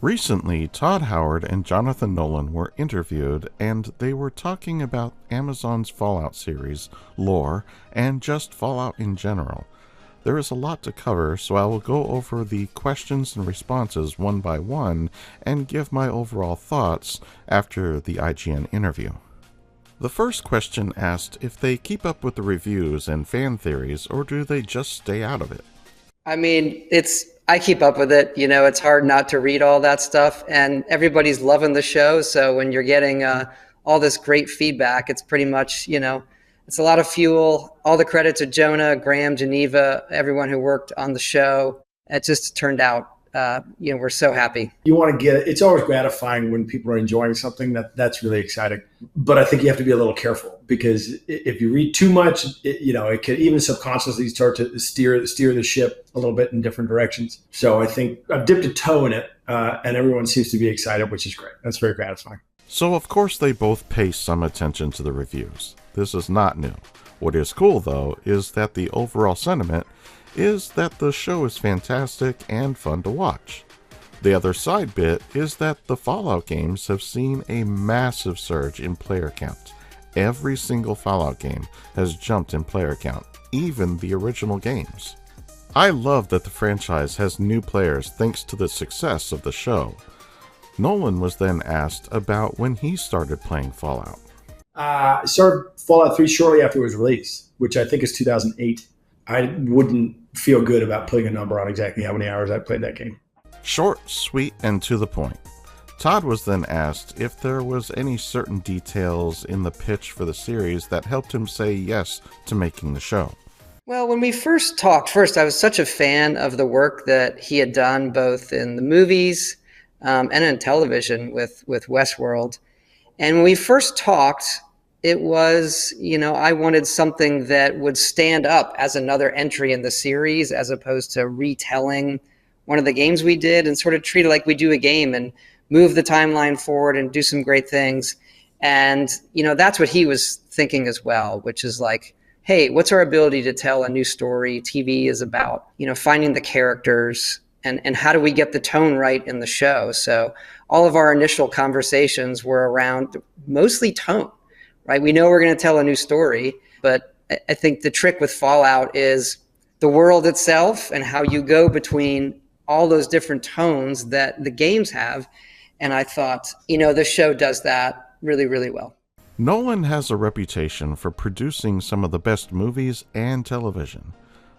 Recently, Todd Howard and Jonathan Nolan were interviewed, and they were talking about Amazon's Fallout series, lore, and just Fallout in general. There is a lot to cover, so I will go over the questions and responses one by one and give my overall thoughts after the IGN interview. The first question asked if they keep up with the reviews and fan theories, or do they just stay out of it? I mean, I keep up with it. It's hard not to read all that stuff, and everybody's loving the show. So when you're getting all this great feedback, it's pretty much, it's a lot of fuel. All the credit to Jonah, Graham, Geneva, everyone who worked on the show. It just turned out, we're so happy. You want to it's always gratifying when people are enjoying something. That's really exciting. But I think you have to be a little careful, because if you read too much, it can even subconsciously start to steer the ship a little bit in different directions. So I think I've dipped a toe in it, and everyone seems to be excited, which is great. That's very gratifying. So of course they both pay some attention to the reviews. This is not new. What is cool though is that the overall sentiment is that the show is fantastic and fun to watch. The other side bit is that the Fallout games have seen a massive surge in player count. Every single Fallout game has jumped in player count, even the original games. I love that the franchise has new players thanks to the success of the show. Nolan was then asked about when he started playing Fallout. I started Fallout 3 shortly after it was released, which I think is 2008. I wouldn't feel good about putting a number on exactly how many hours I played that game. Short, sweet, and to the point. Todd was then asked if there was any certain details in the pitch for the series that helped him say yes to making the show. Well, when we first talked, I was such a fan of the work that he had done both in the movies and in television with Westworld. And when we first talked, it was, I wanted something that would stand up as another entry in the series, as opposed to retelling one of the games we did, and sort of treat it like we do a game and move the timeline forward and do some great things. And, that's what he was thinking as well, which is like, hey, what's our ability to tell a new story? TV is about, finding the characters and how do we get the tone right in the show? So all of our initial conversations were around mostly tone. Right? We know we're going to tell a new story, but I think the trick with Fallout is the world itself and how you go between all those different tones that the games have. And I thought, the show does that really, really well. Nolan has a reputation for producing some of the best movies and television.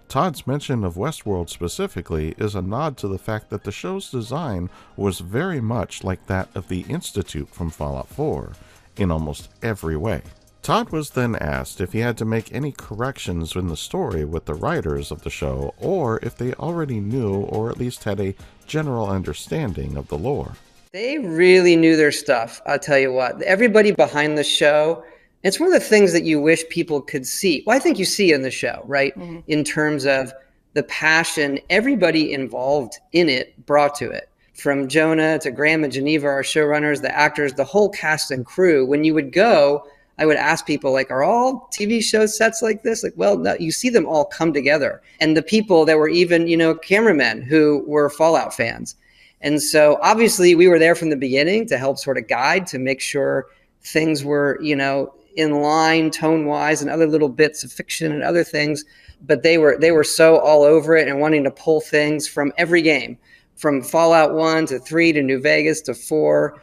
Todd's mention of Westworld specifically is a nod to the fact that the show's design was very much like that of the Institute from Fallout 4. In almost every way. Todd was then asked if he had to make any corrections in the story with the writers of the show, or if they already knew or at least had a general understanding of the lore. They really knew their stuff, I'll tell you what. Everybody behind the show, it's one of the things that you wish people could see. Well, I think you see in the show, right? Mm-hmm. In terms of the passion everybody involved in it brought to it. From Jonah to Graham and Geneva, our showrunners, the actors, the whole cast and crew. When you would go, I would ask people, like, are all TV show sets like this? Like, well, no, you see them all come together. And the people that were even, cameramen who were Fallout fans. And so obviously we were there from the beginning to help sort of guide, to make sure things were, in line tone-wise, and other little bits of fiction and other things. But they were so all over it and wanting to pull things from every game. From Fallout 1 to 3 to New Vegas to 4.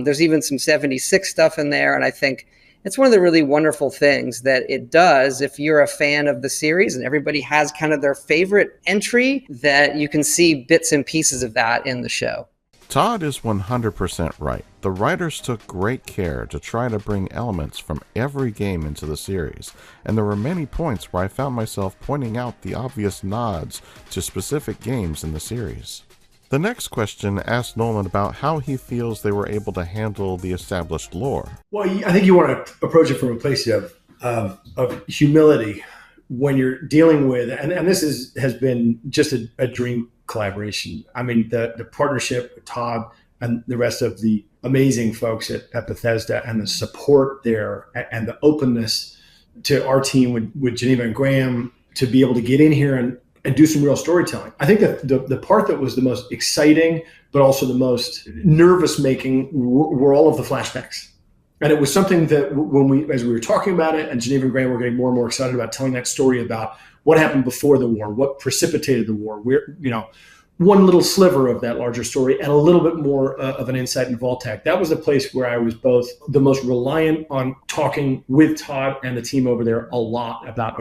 There's even some 76 stuff in there. And I think it's one of the really wonderful things that it does if you're a fan of the series, and everybody has kind of their favorite entry, that you can see bits and pieces of that in the show. Todd is 100% right. The writers took great care to try to bring elements from every game into the series, and there were many points where I found myself pointing out the obvious nods to specific games in the series. The next question asked Nolan about how he feels they were able to handle the established lore. Well, I think you want to approach it from a place of humility when you're dealing with, and this has been just a dream collaboration. I mean, the partnership with Todd and the rest of the amazing folks at Bethesda, and the support there, and the openness to our team with Geneva and Graham to be able to get in here and and do some real storytelling. I think that the part that was the most exciting, but also the most nervous making were all of the flashbacks. And it was something that as we were talking about it, and Geneva and Graham were getting more and more excited about telling that story about what happened before the war, what precipitated the war, where, one little sliver of that larger story and a little bit more of an insight in Vault-Tec. That was a place where I was both the most reliant on talking with Todd and the team over there a lot about,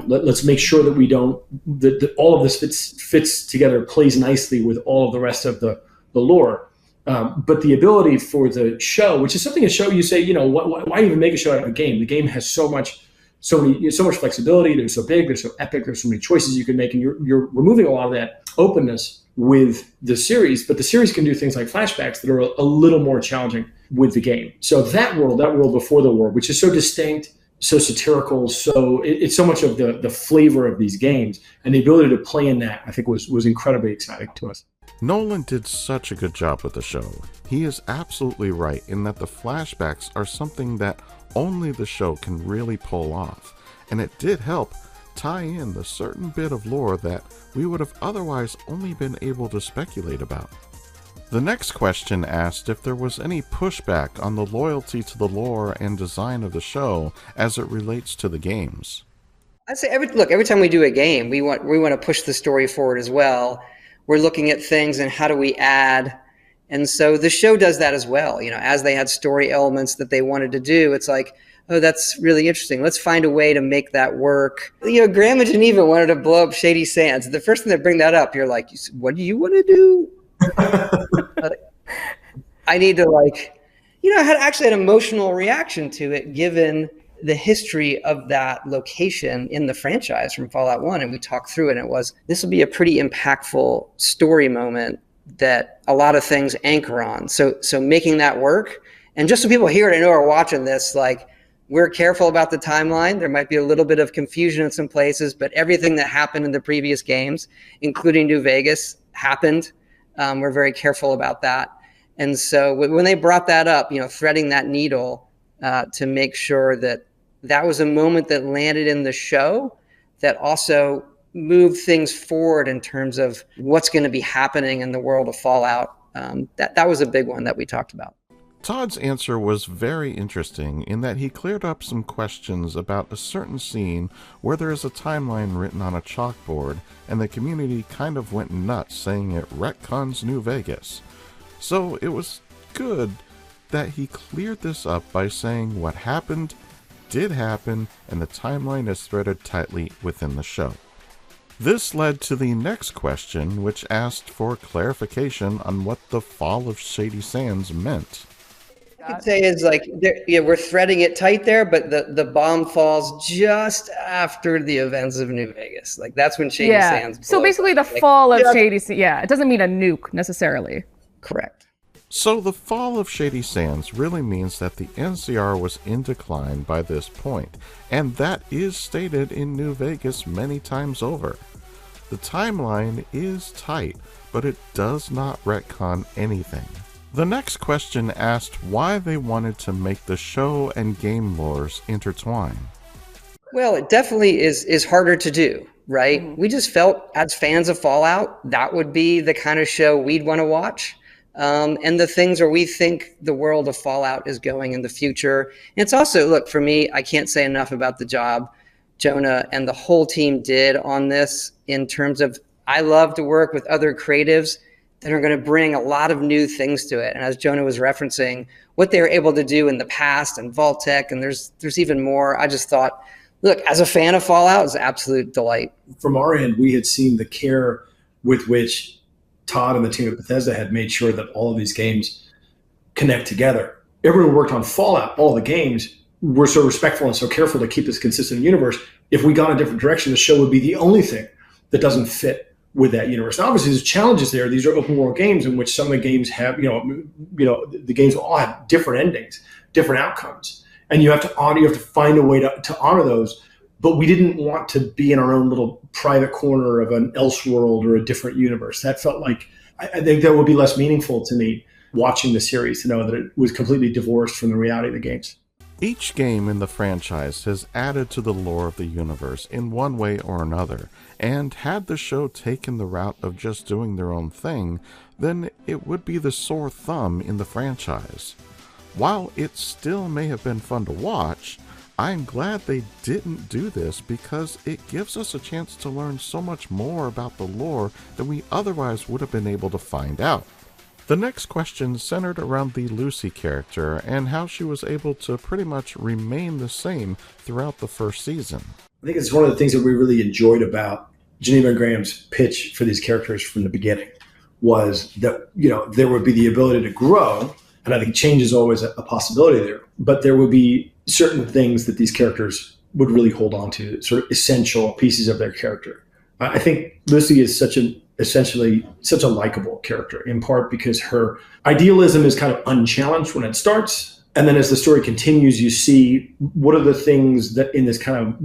let's make sure that we don't, that all of this fits together, plays nicely with all of the rest of the lore. But the ability for the show, which is something a show you say, why even make a show out of a game? The game has so much flexibility. They're so big. They're so epic. There's so many choices you can make, and you're removing a lot of that openness with the series. But the series can do things like flashbacks that are a little more challenging with the game. So that world before the war, which is so distinct, so satirical, so it's so much of the flavor of these games, and the ability to play in that, I think, was incredibly exciting to us. Nolan did such a good job with the show. He is absolutely right in that the flashbacks are something that only the show can really pull off, and it did help tie in the certain bit of lore that we would have otherwise only been able to speculate about. The next question asked if there was any pushback on the loyalty to the lore and design of the show as it relates to the games. I'd say every time we do a game, we want to push the story forward as well. We're looking at things and how do we add. And so the show does that as well. As they had story elements that they wanted to do, it's like, oh, that's really interesting. Let's find a way to make that work. Graham and Geneva wanted to blow up Shady Sands. The first thing they bring that up, you're like, what do you want to do? I need to I had an emotional reaction to it given the history of that location in the franchise from Fallout 1. And we talked through it, and this will be a pretty impactful story moment that a lot of things anchor on. So making that work, and just so people here to know are watching this, we're careful about the timeline. There might be a little bit of confusion in some places, but everything that happened in the previous games, including New Vegas, happened. We're very careful about that. And so when they brought that up, threading that needle to make sure that was a moment that landed in the show that also moved things forward in terms of what's going to be happening in the world of Fallout. That was a big one that we talked about. Todd's answer was very interesting in that he cleared up some questions about a certain scene where there is a timeline written on a chalkboard and the community kind of went nuts saying it retcons New Vegas. So it was good that he cleared this up by saying what happened did happen and the timeline is threaded tightly within the show. This led to the next question, which asked for clarification on what the fall of Shady Sands meant. I could say is we're threading it tight there, but the bomb falls just after the events of New Vegas. That's when Shady Sands blows. So basically the fall of Shady Sands, it doesn't mean a nuke necessarily. Correct. So the fall of Shady Sands really means that the NCR was in decline by this point, and that is stated in New Vegas many times over. The timeline is tight, but it does not retcon anything. The next question asked why they wanted to make the show and game lores intertwine. Well, it definitely is harder to do, right? Mm-hmm. We just felt as fans of Fallout, that would be the kind of show we'd want to watch. And the things where we think the world of Fallout is going in the future. And it's also, look, for me, I can't say enough about the job Jonah and the whole team did on this in terms of, I love to work with other creatives that are going to bring a lot of new things to it. And as Jonah was referencing, what they were able to do in the past and Vault-Tec, and there's even more. I just thought, look, as a fan of Fallout, it was an absolute delight. From our end, we had seen the care with which Todd and the team at Bethesda had made sure that all of these games connect together. Everyone who worked on Fallout, all the games, were so respectful and so careful to keep this consistent universe. If we got a different direction, the show would be the only thing that doesn't fit with that universe. Now, obviously, there's challenges there. These are open world games in which some of the games have, the games will all have different endings, different outcomes, and you have to find a way to honor those. But we didn't want to be in our own little private corner of an Elseworld or a different universe. That felt like, I think that would be less meaningful to me watching the series, to know that it was completely divorced from the reality of the games. Each game in the franchise has added to the lore of the universe in one way or another, and had the show taken the route of just doing their own thing, then it would be the sore thumb in the franchise. While it still may have been fun to watch, I'm glad they didn't do this because it gives us a chance to learn so much more about the lore than we otherwise would have been able to find out. The next question centered around the Lucy character and how she was able to pretty much remain the same throughout the first season. I think it's one of the things that we really enjoyed about Geneva and Graham's pitch for these characters from the beginning was that, there would be the ability to grow, and I think change is always a possibility there, but there would be certain things that these characters would really hold on to, sort of essential pieces of their character. I think Lucy is essentially such a likable character, in part because her idealism is kind of unchallenged when it starts. And then as the story continues, you see what are the things that in this kind of,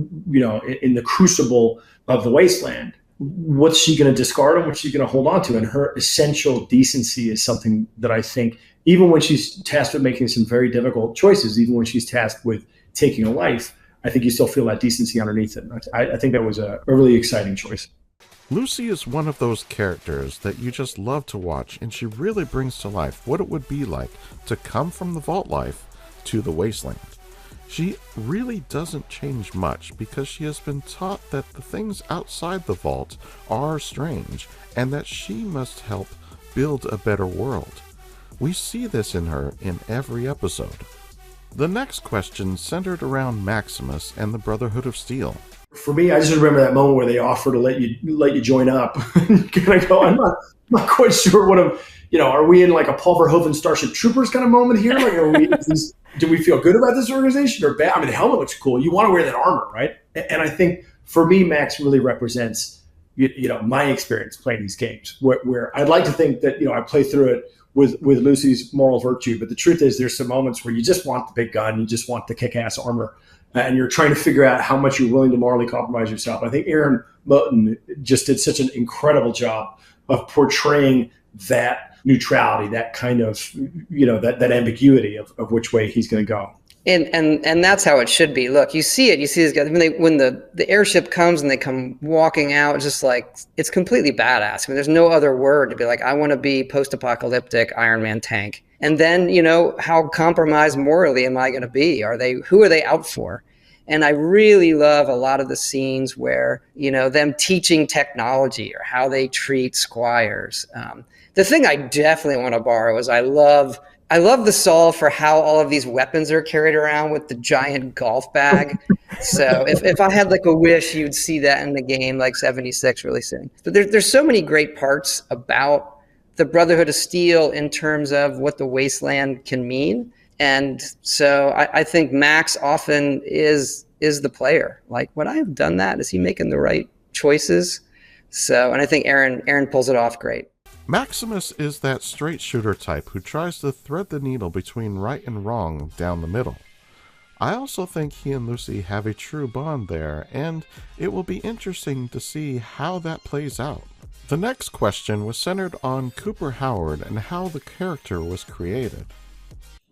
in the crucible of the wasteland, what's she going to discard and what's she going to hold on to? And her essential decency is something that I think, even when she's tasked with making some very difficult choices, even when she's tasked with taking a life, I think you still feel that decency underneath it. I think that was a really exciting choice. Lucy is one of those characters that you just love to watch, and she really brings to life what it would be like to come from the vault life to the wasteland. She really doesn't change much because she has been taught that the things outside the vault are strange and that she must help build a better world. We see this in her in every episode. The next question centered around Maximus and the Brotherhood of Steel. For me, I just remember that moment where they offer to let you join up. And I go, I'm not quite sure what are we in like a Paul Verhoeven Starship Troopers kind of moment here? Like, do we feel good about this organization or bad? I mean, the helmet looks cool. You want to wear that armor, right? And I think for me, Max really represents, my experience playing these games where I'd like to think that, I play through it with Lucy's moral virtue. But the truth is there's some moments where you just want the big gun. You just want the kick-ass armor. And you're trying to figure out how much you're willing to morally compromise yourself. I think Aaron Moten just did such an incredible job of portraying that neutrality, that kind of, that ambiguity of which way he's going to go. And that's how it should be. Look, you see these guys when the airship comes and they come walking out, it's just like, it's completely badass. I mean, there's no other word to be like, I want to be post-apocalyptic Iron Man tank. And then, how compromised morally am I going to be? Who are they out for? And I really love a lot of the scenes where, them teaching technology or how they treat squires. The thing I definitely want to borrow is I love the solve for how all of these weapons are carried around with the giant golf bag. So if I had like a wish, you'd see that in the game like 76 really soon. But there's so many great parts about the Brotherhood of Steel in terms of what the wasteland can mean. And so I think Max often is the player. Like, would I have done that? Is he making the right choices? So, and I think Aaron pulls it off great. Maximus is that straight shooter type who tries to thread the needle between right and wrong down the middle. I also think he and Lucy have a true bond there, and it will be interesting to see how that plays out. The next question was centered on Cooper Howard and how the character was created.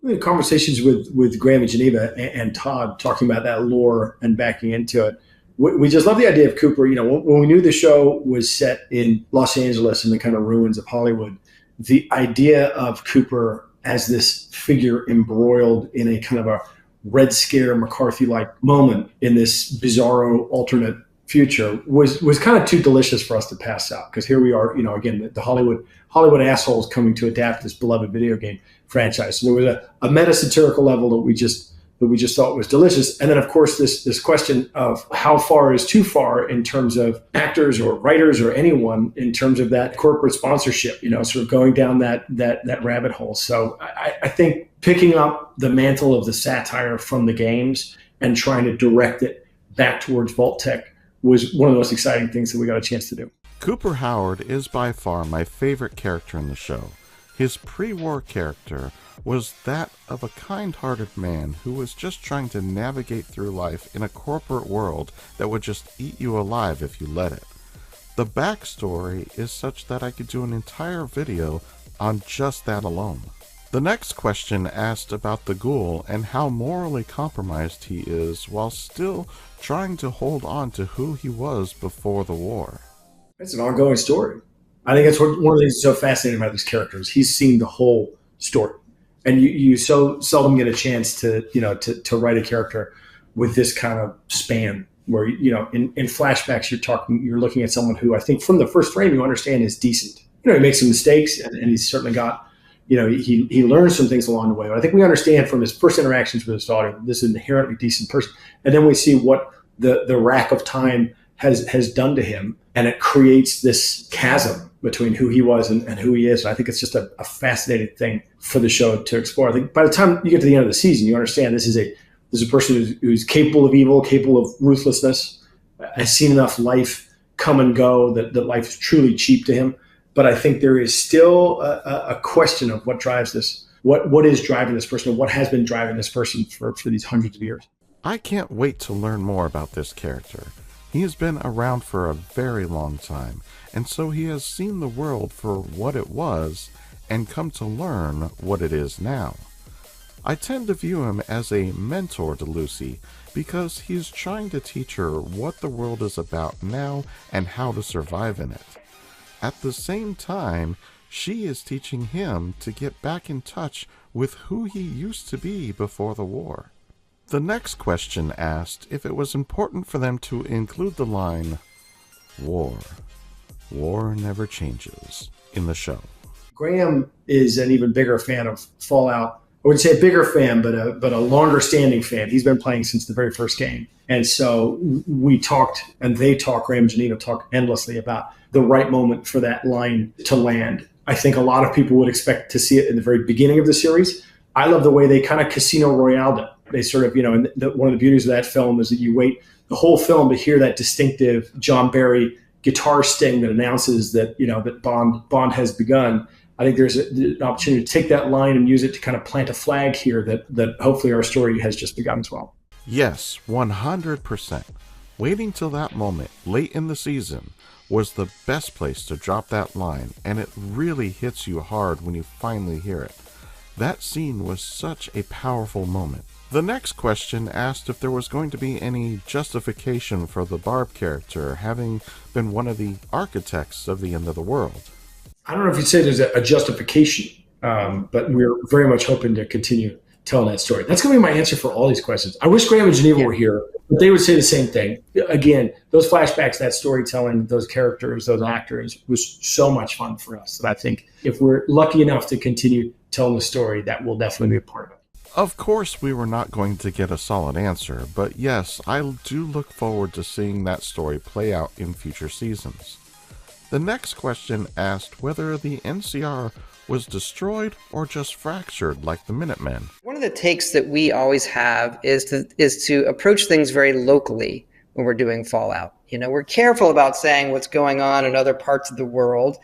We had conversations with Graham and Geneva and Todd talking about that lore and backing into it. We just love the idea of Cooper. When we knew the show was set in Los Angeles in the kind of ruins of Hollywood, the idea of Cooper as this figure embroiled in a kind of a Red Scare McCarthy-like moment in this bizarro alternate future was kind of too delicious for us to pass out, because here we are, again, the Hollywood assholes coming to adapt this beloved video game franchise. So there was a meta-satirical level that we just thought was delicious. And then, of course, this question of how far is too far in terms of actors or writers or anyone in terms of that corporate sponsorship, sort of going down that rabbit hole. So I think picking up the mantle of the satire from the games and trying to direct it back towards Vault Tech was one of the most exciting things that we got a chance to do. Cooper Howard is by far my favorite character in the show. His pre-war character was that of a kind-hearted man who was just trying to navigate through life in a corporate world that would just eat you alive if you let it. The backstory is such that I could do an entire video on just that alone. The next question asked about the Ghoul and how morally compromised he is while still trying to hold on to who he was before the war. It's an ongoing story. I think that's one of the things that's so fascinating about these characters. He's seen the whole story. And you so seldom get a chance to write a character with this kind of span where, in flashbacks, you're looking at someone who I think from the first frame you understand is decent. He makes some mistakes and he's certainly got, he learns some things along the way. But I think we understand from his first interactions with his daughter, this is an inherently decent person. And then we see what the rack of time has done to him. And it creates this chasm between who he was and who he is. And I think it's just a fascinating thing for the show to explore. I think by the time you get to the end of the season, you understand this is a person who's capable of evil, capable of ruthlessness, has seen enough life come and go that life is truly cheap to him. But I think there is still a question of what drives this, what is driving this person, what has been driving this person for these hundreds of years. I can't wait to learn more about this character. He has been around for a very long time, and so he has seen the world for what it was and come to learn what it is now. I tend to view him as a mentor to Lucy because he is trying to teach her what the world is about now and how to survive in it. At the same time, she is teaching him to get back in touch with who he used to be before the war. The next question asked if it was important for them to include the line, "War. War never changes," in the show. Graham is an even bigger fan of Fallout. I wouldn't say a bigger fan, but a longer standing fan. He's been playing since the very first game. And so we talked, and they talk, Graham and Janina talk endlessly about the right moment for that line to land. I think a lot of people would expect to see it in the very beginning of the series. I love the way they kind of Casino Royale it. They sort of, and one of the beauties of that film is that you wait the whole film to hear that distinctive John Barry guitar sting that announces that, that Bond has begun. I think there's an opportunity to take that line and use it to kind of plant a flag here that hopefully our story has just begun as well. Yes, 100%. Waiting till that moment, late in the season, was the best place to drop that line, and it really hits you hard when you finally hear it. That scene was such a powerful moment. The next question asked if there was going to be any justification for the Barb character having been one of the architects of the end of the world. I don't know if you'd say there's a justification, but we're very much hoping to continue telling that story. That's going to be my answer for all these questions. I wish Graham and Geneva were here, but they would say the same thing. Again, those flashbacks, that storytelling, those characters, those actors was so much fun for us that I think if we're lucky enough to continue telling the story, that will definitely be a part of it. Of course, we were not going to get a solid answer, but yes, I do look forward to seeing that story play out in future seasons. The next question asked whether the NCR was destroyed or just fractured like the Minutemen. One of the takes that we always have is to approach things very locally when we're doing Fallout. We're careful about saying what's going on in other parts of the world,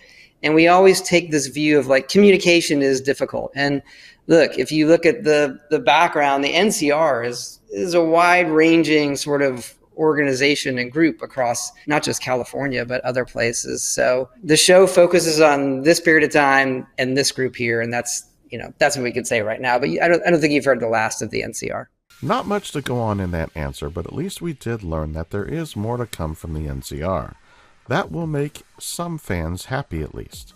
and we always take this view of communication is difficult. And look, if you look at the background, the NCR is a wide-ranging sort of organization and group across not just California, but other places. So the show focuses on this period of time and this group here. And that's what we could say right now. But I don't think you've heard the last of the NCR. Not much to go on in that answer, but at least we did learn that there is more to come from the NCR. That will make some fans happy at least.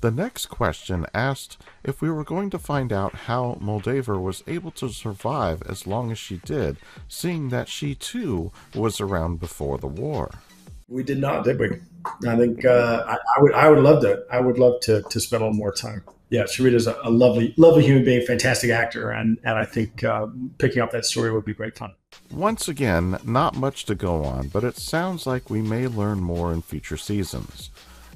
The next question asked if we were going to find out how Moldaver was able to survive as long as she did, seeing that she too was around before the war. We did not, did we? I think I would love to. I would love to spend a little more time. Yeah, Sharita's a lovely human being, fantastic actor, and I think picking up that story would be great fun. Once again, not much to go on, but it sounds like we may learn more in future seasons.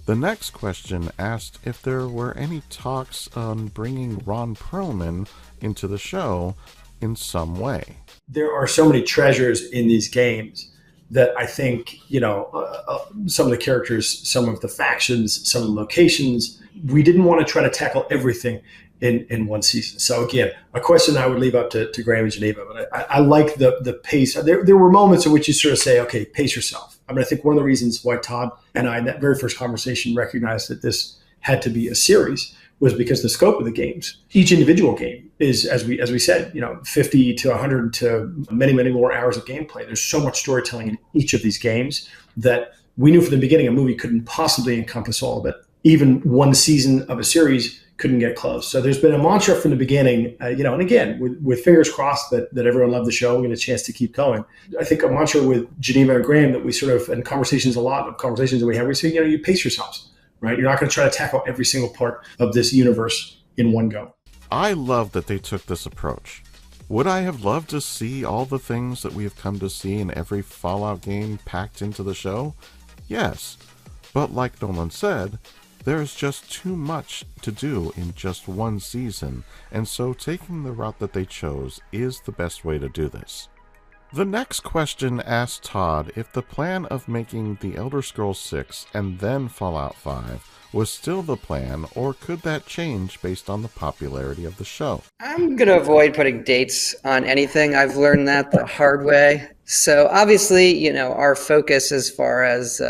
The next question asked if there were any talks on bringing Ron Perlman into the show in some way. There are so many treasures in these games that I think, some of the characters, some of the factions, some of the locations, we didn't want to try to tackle everything in one season. So again, a question I would leave up to Graham and Geneva, but I like the pace. There were moments in which you sort of say, okay, pace yourself. I mean, I think one of the reasons why Todd and I, in that very first conversation, recognized that this had to be a series was because the scope of the games, each individual game is, as we said, 50 to 100 to many, many more hours of gameplay. There's so much storytelling in each of these games that we knew from the beginning a movie couldn't possibly encompass all of it. Even one season of a series couldn't get close. So there's been a mantra from the beginning, and again, with fingers crossed that everyone loved the show, we get a chance to keep going. I think a mantra with Geneva and Graham that we sort of, in conversations, a lot of conversations that we have, we say, you pace yourselves, right? You're not going to try to tackle every single part of this universe in one go. I love that they took this approach. Would I have loved to see all the things that we have come to see in every Fallout game packed into the show? Yes. But like Nolan said, there's just too much to do in just one season, and so taking the route that they chose is the best way to do this. The next question asked Todd if the plan of making The Elder Scrolls 6 and then Fallout 5 was still the plan, or could that change based on the popularity of the show? I'm going to avoid putting dates on anything. I've learned that the hard way. So obviously, our focus as far as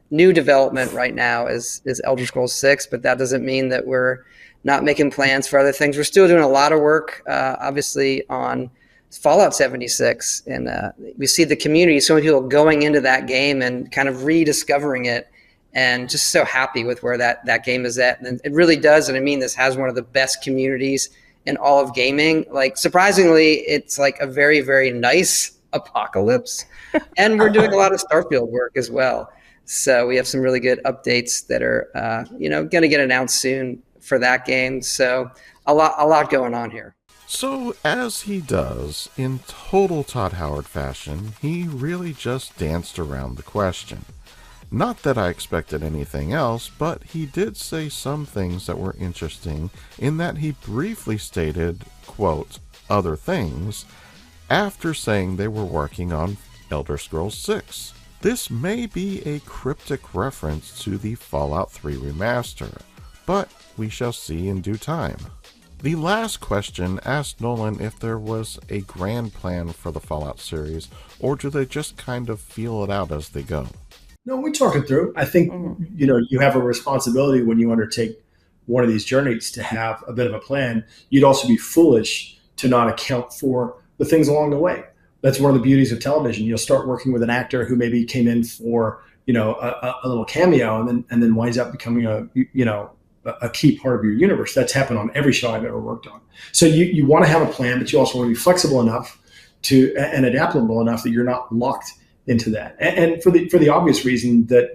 new development right now is Elder Scrolls 6, but that doesn't mean that we're not making plans for other things. We're still doing a lot of work, obviously, on Fallout 76, and we see the community, so many people going into that game and kind of rediscovering it, and just so happy with where that game is at. And it really does, and I mean, this has one of the best communities in all of gaming. Like, surprisingly, it's like a very, very nice apocalypse, and we're doing a lot of Starfield work as well. So we have some really good updates that are, going to get announced soon for that game. So a lot going on here. So as he does, in total Todd Howard fashion, he really just danced around the question. Not that I expected anything else, but he did say some things that were interesting in that he briefly stated, quote, other things, after saying they were working on Elder Scrolls 6. This may be a cryptic reference to the Fallout 3 remaster, but we shall see in due time. The last question asked Nolan if there was a grand plan for the Fallout series, or do they just kind of feel it out as they go? No, we talk it through. I think, you have a responsibility when you undertake one of these journeys to have a bit of a plan. You'd also be foolish to not account for the things along the way. That's one of the beauties of television. You'll start working with an actor who maybe came in for, a little cameo and then winds up becoming a key part of your universe. That's happened on every show I've ever worked on. So you want to have a plan, but you also want to be flexible enough and adaptable enough that you're not locked into that. And for the obvious reason that,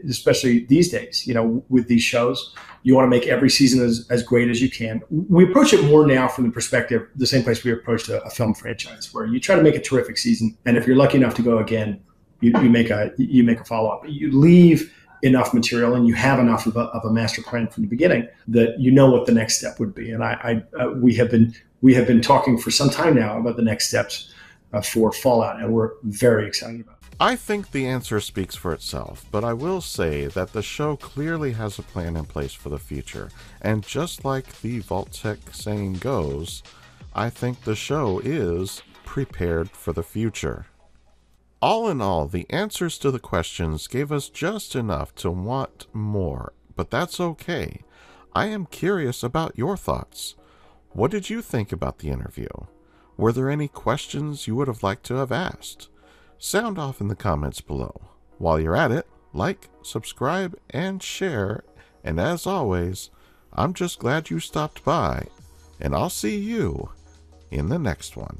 especially these days, with these shows, you want to make every season as great as you can. We approach it more now from the perspective, the same place we approached a film franchise, where you try to make a terrific season. And if you're lucky enough to go again, you make a follow-up. You leave enough material and you have enough of a master plan from the beginning that you know what the next step would be. And we have been talking for some time now about the next steps for Fallout, and we're very excited about it. I think the answer speaks for itself, but I will say that the show clearly has a plan in place for the future, and just like the Vault-Tec saying goes, I think the show is prepared for the future. All in all, the answers to the questions gave us just enough to want more, but that's okay. I am curious about your thoughts. What did you think about the interview? Were there any questions you would have liked to have asked? Sound off in the comments below. While you're at it, like, subscribe, and share. And as always, I'm just glad you stopped by, and I'll see you in the next one.